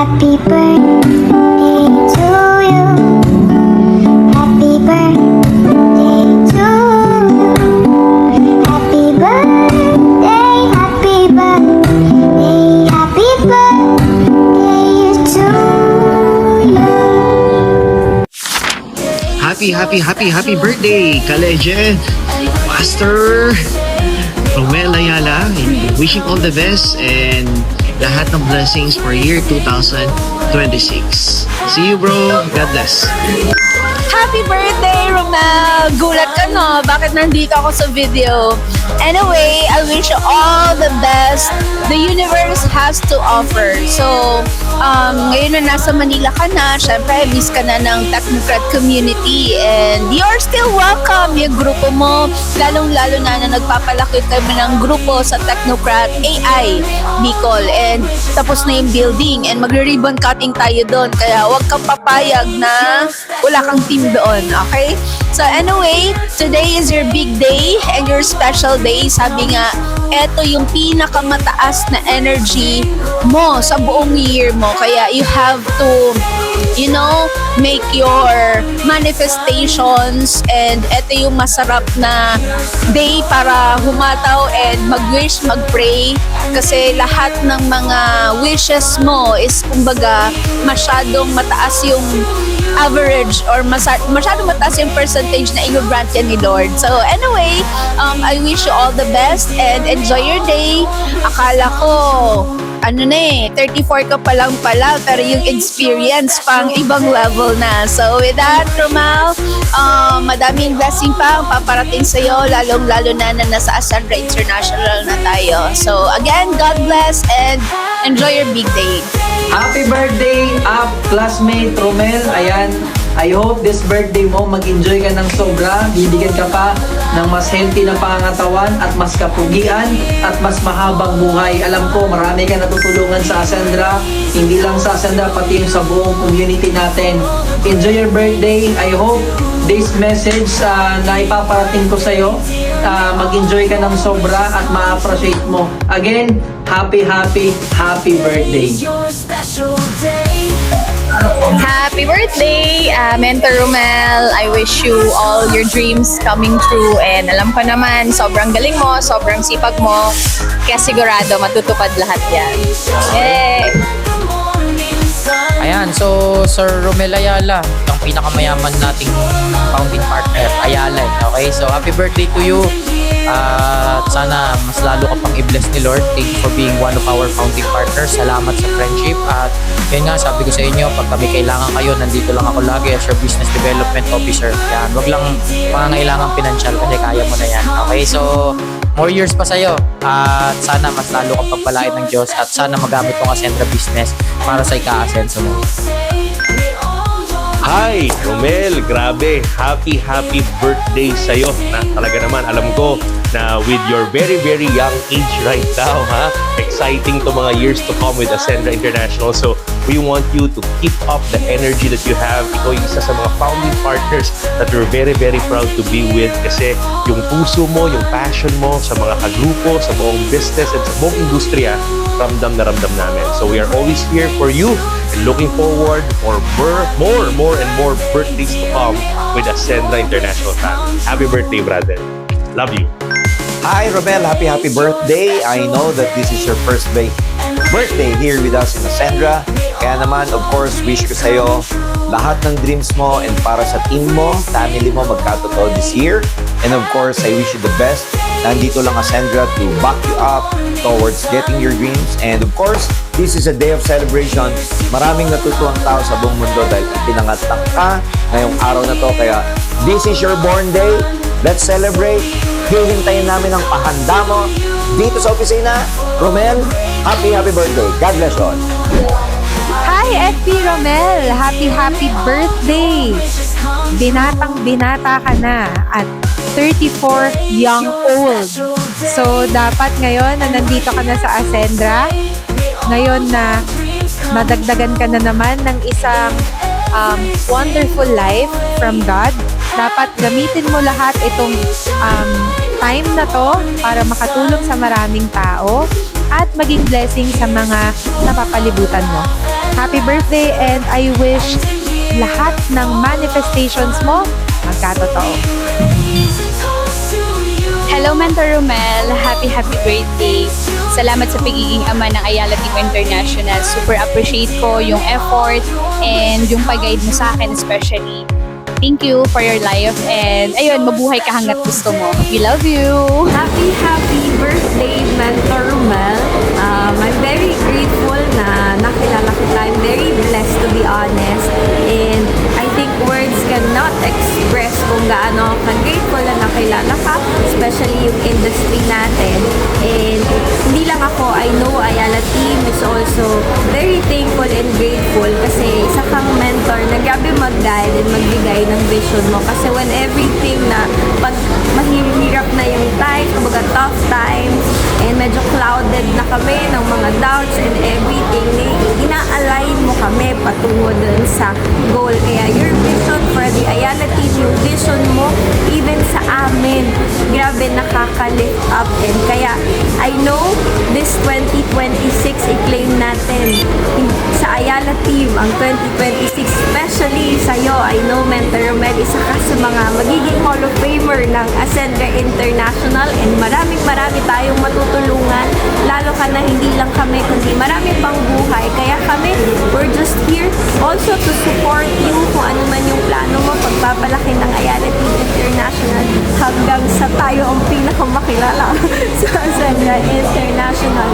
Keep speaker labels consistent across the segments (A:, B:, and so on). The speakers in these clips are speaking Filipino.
A: Happy birthday to you. Happy birthday to you. Happy birthday, happy birthday, happy birthday to you.
B: Happy birthday, ka-legend, Master Romel Ayala. Wishing all the best and lahat ng blessings for year 2026. See you, bro. God bless.
C: Happy birthday, Romel! Gulat ka, no? Bakit nandito ako sa video? Anyway, I wish you all the best the universe has to offer. So, ngayon na nasa Manila ka na, syempre, miss ka na ng Technocrat community and you're still welcome. Yung grupo mo, lalong-lalo na nagpapalaki kami ng grupo sa Technocrat AI Bicol and tapos na yung building and magre-ribbon cutting tayo doon. Kaya huwag kang papayag na wala kang team doon, okay? So anyway, today is your big day and your special day. Sabi nga, eto yung pinakamataas na energy mo sa buong year mo. Kaya you have to, you know, make your manifestations and eto yung masarap na day para humataw and mag-wish, mag-pray. Kasi lahat ng mga wishes mo is kumbaga masyadong mataas yung average or masyadong mataas yung percentage na i-grant yan ni Lord. So anyway, I wish you all the best and enjoy your day. Akala ko, 34 ka pa lang pala, pero yung experience pang ibang level na. So with that, Romel, madaming blessing pa ang paparating sa'yo, lalong-lalo na nasa Ascendra International na tayo. So again, God bless and enjoy your big day.
D: Happy birthday, classmate Romel. Ayan, I hope this birthday mo mag-enjoy ka ng sobra. Bibigyan ka pa ng mas healthy na pangangatawan at mas kapugian at mas mahabang buhay. Alam ko, marami ka natutulungan sa Ascendra. Hindi lang sa Ascendra, pati yung sa buong community natin. Enjoy your birthday. I hope this message na ipaparating ko sa'yo, mag-enjoy ka ng sobra at ma-appreciate mo. Again, happy birthday.
C: Happy birthday, Mentor Romel. I wish you all your dreams coming true and alam ko naman, sobrang galing mo, sobrang sipag mo, kaya sigurado matutupad lahat yan. Yay!
E: Ayan, so Sir Romel Ayala, ang pinakamayaman nating founding partner, Ayala. Okay, so happy birthday to you. At sana mas lalo ka pang i-bless ni Lord. Thank you for being one of our founding partners. Salamat sa friendship. At yun nga, sabi ko sa inyo, pag kami kailangan kayo, nandito lang ako lagi as your business development officer. Yan, wag lang pangangailangan financial kasi kaya mo na yan. Okay, so more years pa sa'yo. At sana mas lalo kang pagpalain ng Diyos at sana magamit tong Ascendra business para sa ika-asenso mo.
F: Hi, Romel, grabe. Happy birthday sa'yo. Na talaga naman, alam ko na with your very young age right now, exciting to mga years to come with Ascendra International. So, we want you to keep up the energy that you have. Ikaw yung isa sa mga founding partners that we're very proud to be with kasi yung puso mo, yung passion mo sa mga kagrupo, sa buong business at sa buong industriya, ramdam na ramdam namin. So, we are always here for you and looking forward for more and more birthdays to come with Ascendra International family. Happy birthday, brother. Love you.
G: Hi, Romel. Happy birthday. I know that this is your first birthday here with us in Ascendra. Kaya naman, of course, wish ko sa'yo lahat ng dreams mo and para sa team mo, family mo magkatotoo this year. And of course, I wish you the best. Nandito lang Ascendra to back you up towards getting your dreams. And of course, this is a day of celebration. Maraming natutuwang tao sa buong mundo dahil ipinangatak ka ngayong araw na to. Kaya this is your born day. Let's celebrate. Hihintayin namin ang pahanda mo dito sa opisina. Romel, happy birthday. God bless you all.
H: Hi, FP Romel! Happy birthday! Binatang-binata ka na at 34 young old. So, dapat ngayon na nandito ka na sa Ascendra, ngayon na madagdagan ka na naman ng isang wonderful life from God, dapat gamitin mo lahat itong time na to para makatulong sa maraming tao at maging blessing sa mga napapalibutan mo. Happy birthday and I wish lahat ng manifestations mo magkatotoo.
C: Hello, Mentor Romel. Happy birthday. Salamat sa pagiging ama ng Ayala Team International. Super appreciate ko yung effort and yung pag-guide mo sa akin especially. Thank you for your life and ayun, mabuhay ka hanggat gusto mo. We love you!
I: Happy birthday, Mentor Romel. I'm very grateful na nakilala kita. I'm very blessed to be honest. And I think words cannot express kung gaano ka-grateful na nakilala ka, especially yung industry natin. And hindi lang ako, I know Ayala Team is also very thankful and grateful kasi isa kang mentor na grabe mag-guide and magbigay ng vision mo. Kasi when everything na pag mahirap na yung times, kumbaga tough times, and medyo clouded na kami ng mga doubts and everything, ina-align mo kami patungo dun sa goal. Kaya your vision for the Ayala Team, yung vision mo, even sa amin, grabe nakaka-lift up. And kaya, I know, this 2026, i-claim natin sa Ayala Team, ang 2026, especially sa'yo. I know, Mentor Romel, isa ka sa mga magiging Hall of Famer ng Ascendra International, and marami tayong matutulungan, lalo ka na hindi lang kami, kundi marami pang buhay. Kaya kami, we're just here also to support you kung ano man yung plano mo, pagpapalaki ng Ayala Team International hanggang sa tayo ang pinakamakilala sa Ascendra International.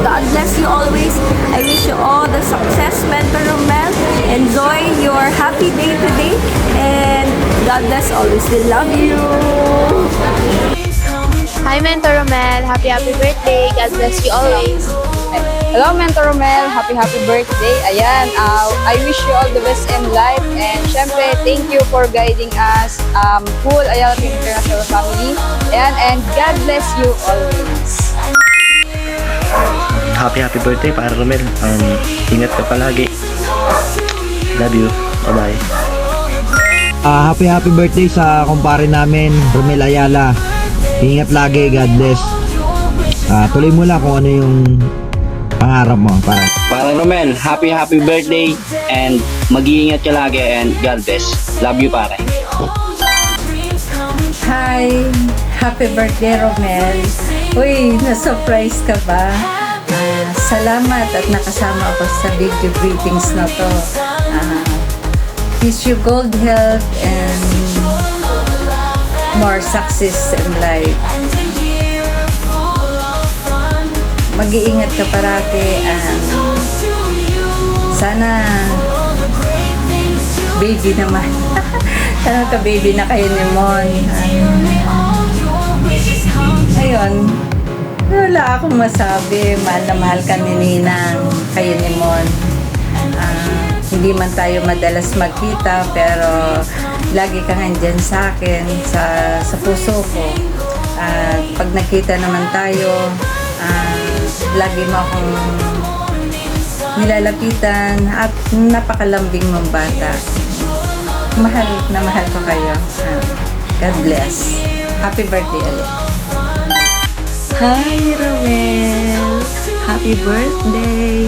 I: God bless you always. I wish you all the success, Mentor Romel. Enjoy your happy day today and God bless always. We love you.
C: Hi, Mentor Romel. Happy birthday. God bless you always. Hello, Mentor Romel. Happy birthday. Ayan, I wish you all the best in life. And syempre, thank you for guiding us, full Ayala Team International family. Ayan, and God bless you always.
J: Happy birthday para Romel. Ingat ka palagi. Love you. Bye-bye.
K: Happy birthday sa kumpare namin, Romel Ayala. Ingat lagi, God bless. Tuloy mo lang kung ano yung pangarap mo.
J: Para Romel, happy birthday and mag-iingat ka lagi and God bless. Love you pare.
I: Hi! Happy birthday, Romel. Uy, na-surprise ka ba? Salamat at nakasama ako sa video greetings na to. Wish you good health and more success in life. Mag-iingat ka parati and sana baby naman. Sana ka baby na kayo ni Mon. Ayun. Wala akong masabi. Mahal na mahal ka ni Ninang, kayo ni Mon. Hindi man tayo madalas magkita pero lagi kang andyan sa akin, sa puso ko. At pag nakita naman tayo, lagi mo akong nilalapitan at napakalambing mong bata. Mahal na mahal ko kayo. God bless. Happy birthday ulit.
L: Hi, Romel! Happy birthday!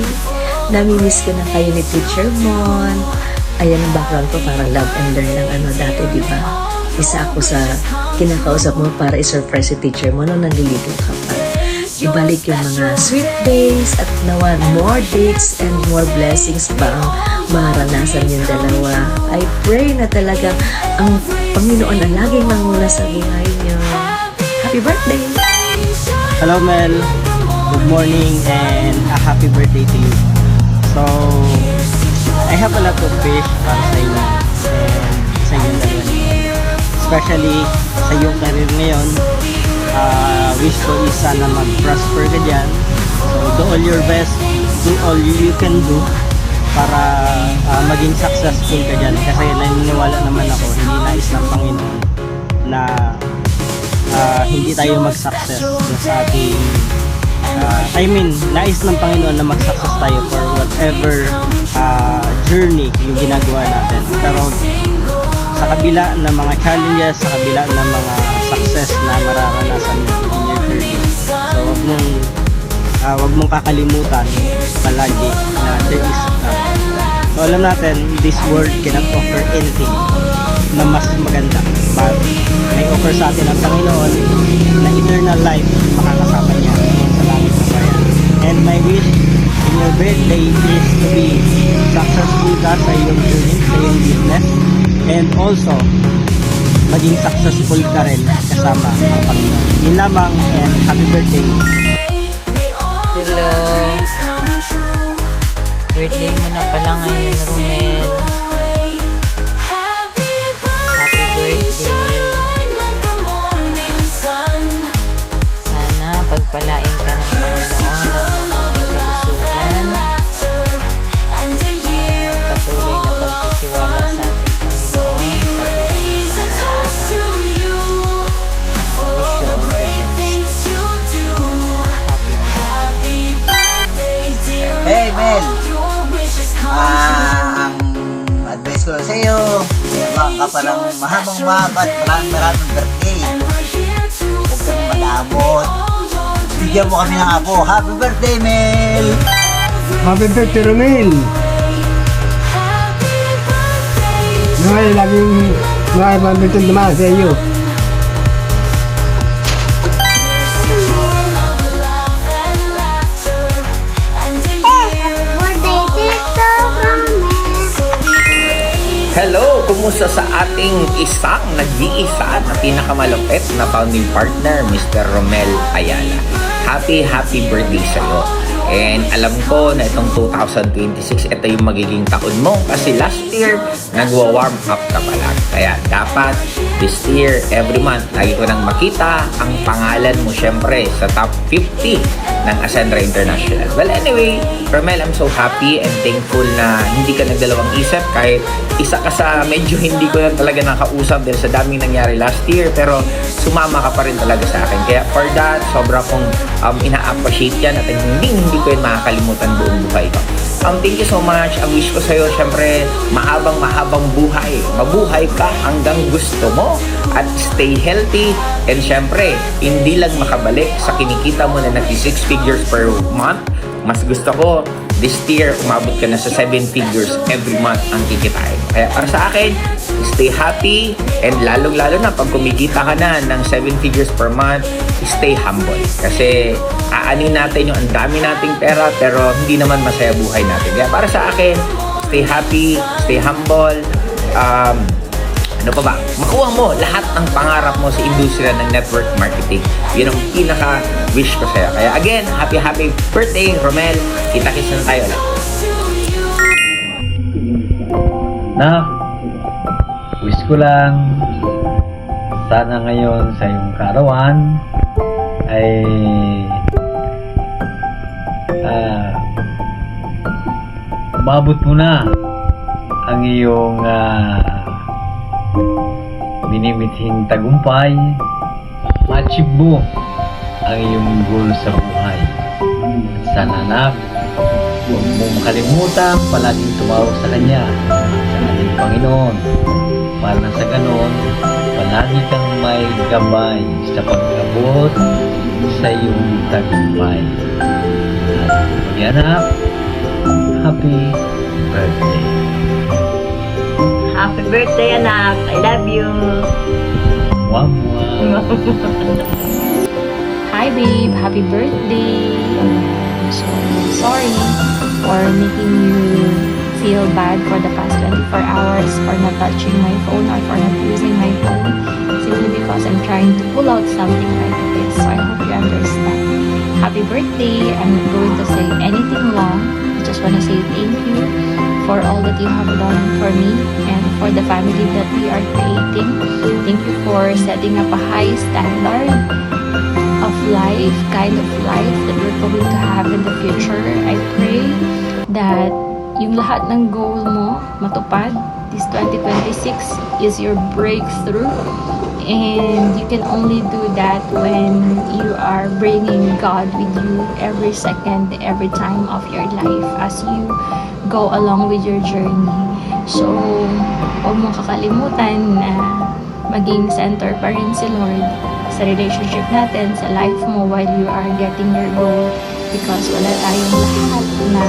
L: Namimiss ko na kayo ni Teacher Mon. Ayan ang background ko, parang love and learn ng dati, di ba? Isa ako sa kinakausap mo para i-surprise si Teacher Mon nung nandiligo ka pa. Ibalik yung mga sweet days at nawa more dates and more blessings pa ang maranasan yung dalawa. I pray na talaga ang Panginoon ang laging manguna sa buhay niyo. Happy birthday!
K: Hello Mel, good morning and a happy birthday to you. So, I have a lot of wish para sa inyo and sa inyong dalawa. Especially sa iyong career ngayon, wish ko is sana mag-prosper ka dyan. So, do all your best, do all you can do para maging successful ka dyan. Kasi naniniwala naman ako, hindi nais ng Panginoon na hindi tayo mag-success sa ating nais ng Panginoon na mag-success tayo for whatever journey yung ginagawa natin. Pero sa kabila ng mga challenges, sa kabila ng mga success na mararanasan mo in your journey, so huwag mong wag mong kakalimutan palagi na there is love. So alam natin, this world cannot offer anything na mas maganda. But may offer sa atin ang Panginoon na eternal life, makakasama niya sa langit na bayan. And my wish in your birthday is to be successful ka sa iyong journey, sa iyong business, and also maging successful ka rin kasama ang Panginoon. Yun lamang, and happy birthday!
E: Hello. Birthday mo na pala ngayon, Romel. Happy birthday. Sana pagpalain ka ng Panginoon ng mga kalusugan. Patuloy na pagtitiwala sa ating
M: Hey Mel, ang advice ko sa iyo, mayabang ka pa ng mahabang-mahaba at maraming birthday. Huwag kang malamot. Bigyan mo kami ng apo. Happy birthday, Mel!
N: Happy birthday, Romel! Ngayon, laging birthday naman sa iyo.
O: Hello! Kumusta sa ating isang nag-iisa na pinakamalupit na founding partner, Mr. Romel Ayala. Happy birthday sa'yo. And alam ko na itong 2026, ito yung magiging taon mo. Kasi last year, nagwa-warm up ka pa lang. Kaya dapat this year, every month, lagi ko nang makita ang pangalan mo syempre sa top 50 ng Ascendra International. Well, anyway, Romel, I'm so happy and thankful na hindi ka nagdalawang isip kahit isa ka sa medyo hindi ko lang talaga nakausap dahil sa daming nangyari last year, pero sumama ka pa rin talaga sa akin. Kaya for that, sobra kong ina-appreciate yan at hindi ko yun makakalimutan buong buhay ko. Thank you so much. Ang wish ko sa'yo, syempre, mahabang buhay. Mabuhay ka hanggang gusto mo at stay healthy. And syempre, hindi lang makabalik sa kinikita mo na nag-6 figures per month. Mas gusto ko, this year, umabot ka na sa 7 figures every month ang kikitain. Kaya para sa akin, stay happy and lalong-lalo na pag kumikita ka na ng 7 figures per month, stay humble. Kasi aanin natin yung ang dami nating pera pero hindi naman masaya buhay natin. Kaya para sa akin, stay happy, stay humble, ano pa ba? Makuha mo lahat ng pangarap mo sa industriya ng network marketing. Yun ang pinaka-wish ko sa'yo. Kaya again, happy birthday, Romel. Kita-kits na tayo lang.
P: Na, wish ko lang sana ngayon sa iyong kaarawan ay umabot mo na ang iyong minimithing tagumpay, ma-achieve mo ang iyong goal sa buhay. At sana anak, huwag mo makalimutan palaging tumawag sa Kanya, sa ating Panginoon, para na sa ganon, palagi kang may gabay sa pag-abot sa iyong tagumpay. At mag-anak, happy birthday!
L: Happy birthday, anak. I love you.
P: Wow.
Q: Hi, babe. Happy birthday. I'm so sorry for making you feel bad for the past 24 hours for not touching my phone or for not using my phone simply because I'm trying to pull out something like this. So I hope you understand. Happy birthday. I'm not going to say anything long. I just want to say thank you for all that you have done for me and for the family that we are creating. Thank you for setting up a high standard of life, kind of life that we're going to have in the future. I pray that yung lahat ng goal mo matupad. This 2026 is your breakthrough, and you can only do that when you are bringing God with you every second, every time of your life as you go along with your journey. So, huwag mo kakalimutan na maging center pa rin si Lord sa relationship natin, sa life mo while you are getting your goal. because wala tayong lahat na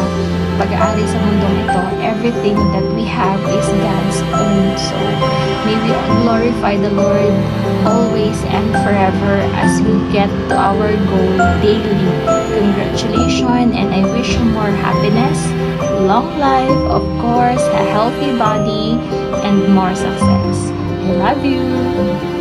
Q: pag-aari sa mundong ito. Everything that we have is God's own. So, may we glorify the Lord always and forever as we get to our goal daily. Congratulations, and I wish you more happiness, long life, of course, a healthy body, and more success. I love you!